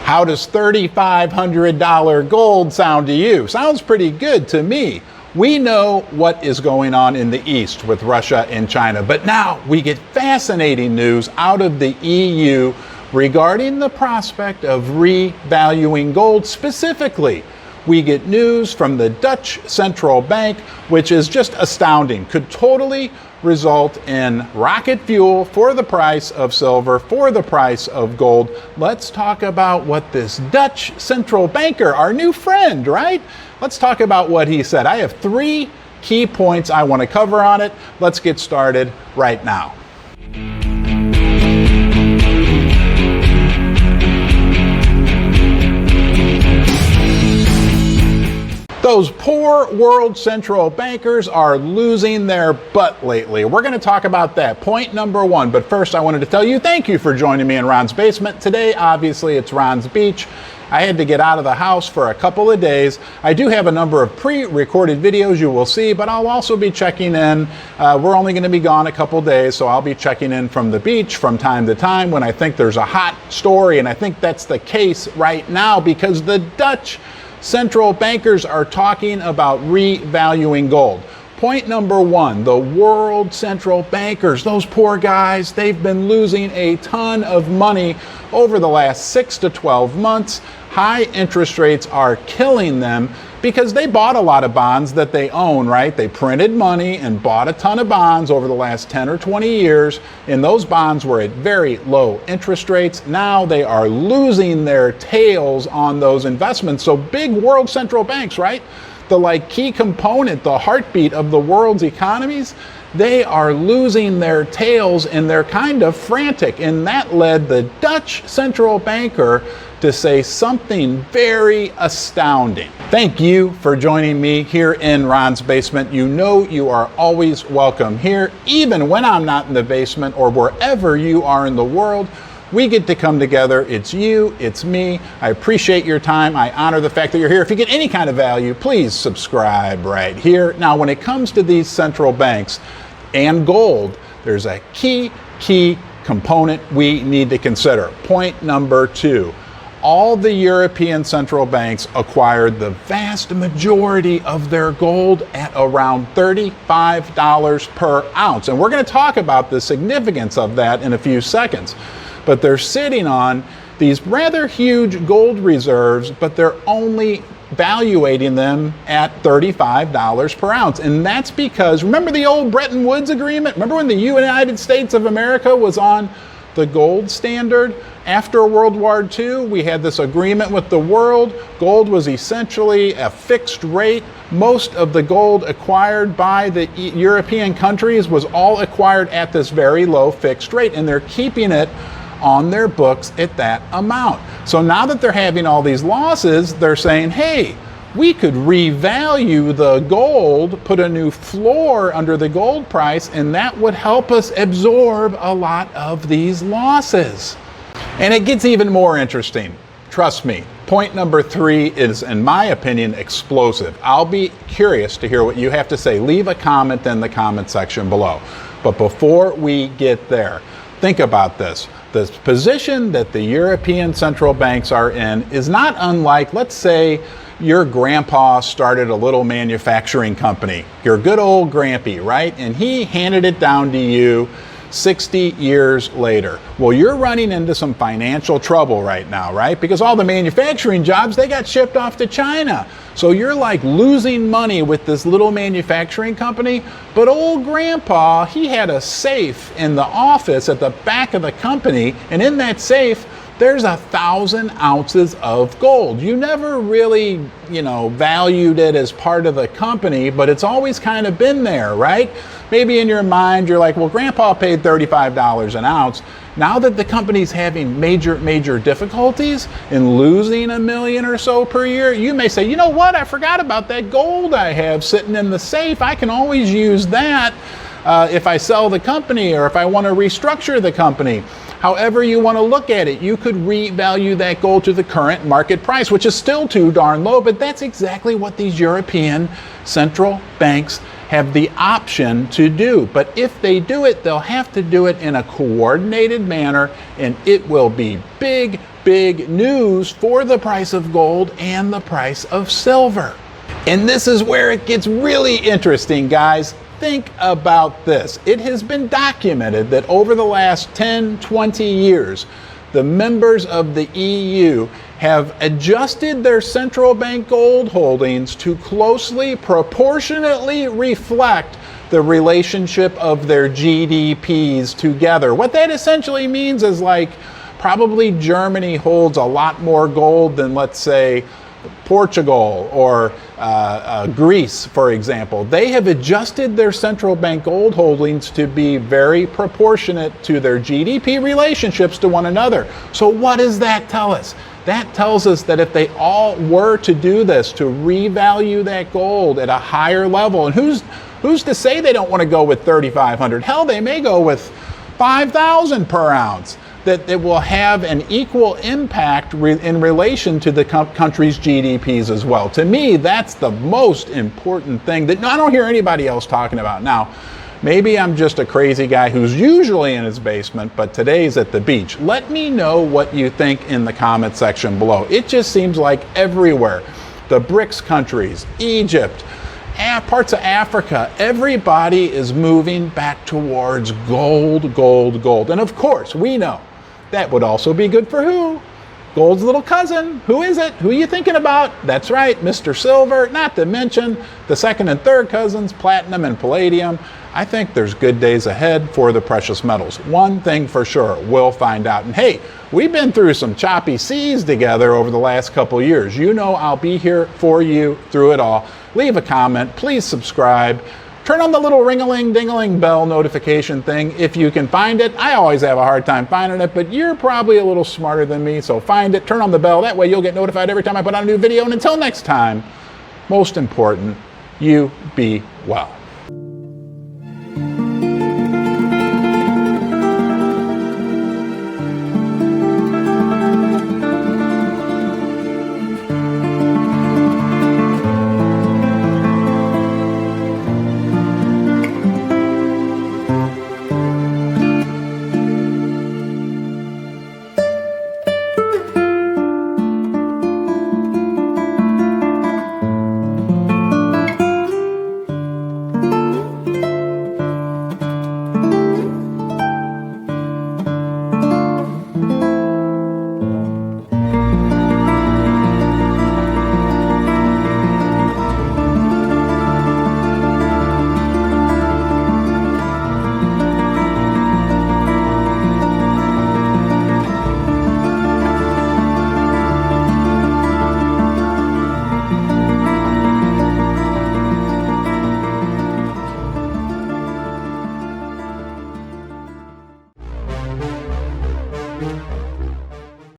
How does $3,500 gold sound to you? Sounds pretty good to me. We know what is going on in the East with Russia and China, but now we get fascinating news out of the EU regarding the prospect of revaluing gold. Specifically, we get news from the Dutch central bank, which is just astounding. Could totally result in rocket fuel for the price of silver, for the price of gold. Let's talk about what this Dutch central banker, our new friend, right? Let's talk about what he said. I have 3 key points I want to cover on it. Let's get started right now. Those poor world central bankers are losing their butt lately. We're going to talk about that. Point number 1. But first, I wanted to tell you thank you for joining me in Ron's basement. Today, obviously, it's Ron's beach. I had to get out of the house for a couple of days. I do have a number of pre-recorded videos you will see, but I'll also be checking in. We're only going to be gone a couple days, so I'll be checking in from the beach from time to time when I think there's a hot story, and I think that's the case right now because the Dutch central bankers are talking about revaluing gold. Point number 1, the world central bankers, those poor guys, they've been losing a ton of money over the last 6 to 12 months. High interest rates are killing them because they bought a lot of bonds that they own, right? They printed money and bought a ton of bonds over the last 10 or 20 years, and those bonds were at very low interest rates. Now they are losing their tails on those investments. So big world central banks, right? The key component, the heartbeat of the world's economies, they are losing their tails and they're kind of frantic. And that led the Dutch central banker to say something very astounding. Thank you for joining me here in Ron's basement. You know you are always welcome here, even when I'm not in the basement or wherever you are in the world. We get to come together. It's you, it's me. I appreciate your time. I honor the fact that you're here. If you get any kind of value, please subscribe right here. Now, when it comes to these central banks and gold, there's a key component we need to consider. Point number 2. All the European central banks acquired the vast majority of their gold at around $35 per ounce. And we're going to talk about the significance of that in a few seconds. But they're sitting on these rather huge gold reserves, but they're only valuating them at $35 per ounce. And that's because, remember the old Bretton Woods agreement? Remember when the United States of America was on the gold standard? After World War II, we had this agreement with the world. Gold was essentially a fixed rate. Most of the gold acquired by the European countries was all acquired at this very low fixed rate, and they're keeping it on their books at that amount. So now that they're having all these losses, they're saying, hey, we could revalue the gold, put a new floor under the gold price, and that would help us absorb a lot of these losses. And it gets even more interesting. Trust me. Point number 3 is, in my opinion, explosive. I'll be curious to hear what you have to say. Leave a comment in the comment section below. But before we get there, think about this. The position that the European central banks are in is not unlike, let's say, your grandpa started a little manufacturing company, your good old grampy, right? And he handed it down to you 60 years later. Well, you're running into some financial trouble right now, right? Because all the manufacturing jobs, they got shipped off to China. So you're losing money with this little manufacturing company. But old grandpa, he had a safe in the office at the back of the company. And in that safe, there's 1,000 ounces of gold. You never really, valued it as part of the company, but it's always kind of been there, right? Maybe in your mind, you're like, well, grandpa paid $35 an ounce. Now that the company's having major difficulties and losing $1 million or so per year, you may say, you know what? I forgot about that gold I have sitting in the safe. I can always use that if I sell the company or if I want to restructure the company. However you want to look at it, you could revalue that gold to the current market price, which is still too darn low, but that's exactly what these European central banks have the option to do. But if they do it, they'll have to do it in a coordinated manner, and it will be big, big news for the price of gold and the price of silver. And this is where it gets really interesting, guys. Think about this. It has been documented that over the last 10, 20 years, the members of the EU have adjusted their central bank gold holdings to closely, proportionately reflect the relationship of their GDPs together. What that essentially means is, like, probably Germany holds a lot more gold than, let's say, Portugal or Greece, for example. They have adjusted their central bank gold holdings to be very proportionate to their GDP relationships to one another. So what does that tell us? That tells us that if they all were to do this, to revalue that gold at a higher level, and who's to say they don't want to go with 3,500? Hell, they may go with 5,000 per ounce. That it will have an equal impact in relation to the country's GDPs as well. To me, that's the most important thing that I don't hear anybody else talking about. Now, maybe I'm just a crazy guy who's usually in his basement, but today's at the beach. Let me know what you think in the comment section below. It just seems like everywhere, the BRICS countries, Egypt, parts of Africa, everybody is moving back towards gold, gold, gold. And of course, we know that would also be good for who? Gold's little cousin. Who is it? Who are you thinking about? That's right, Mr. Silver, not to mention the second and third cousins, platinum and palladium. I think there's good days ahead for the precious metals. One thing for sure, we'll find out. And hey, we've been through some choppy seas together over the last couple years. You know I'll be here for you through it all. Leave a comment, please subscribe. Turn on the little ring-a-ling-ding-a-ling bell notification thing if you can find it. I always have a hard time finding it, but you're probably a little smarter than me, so find it, turn on the bell. That way you'll get notified every time I put out a new video. And until next time, most important, you be well.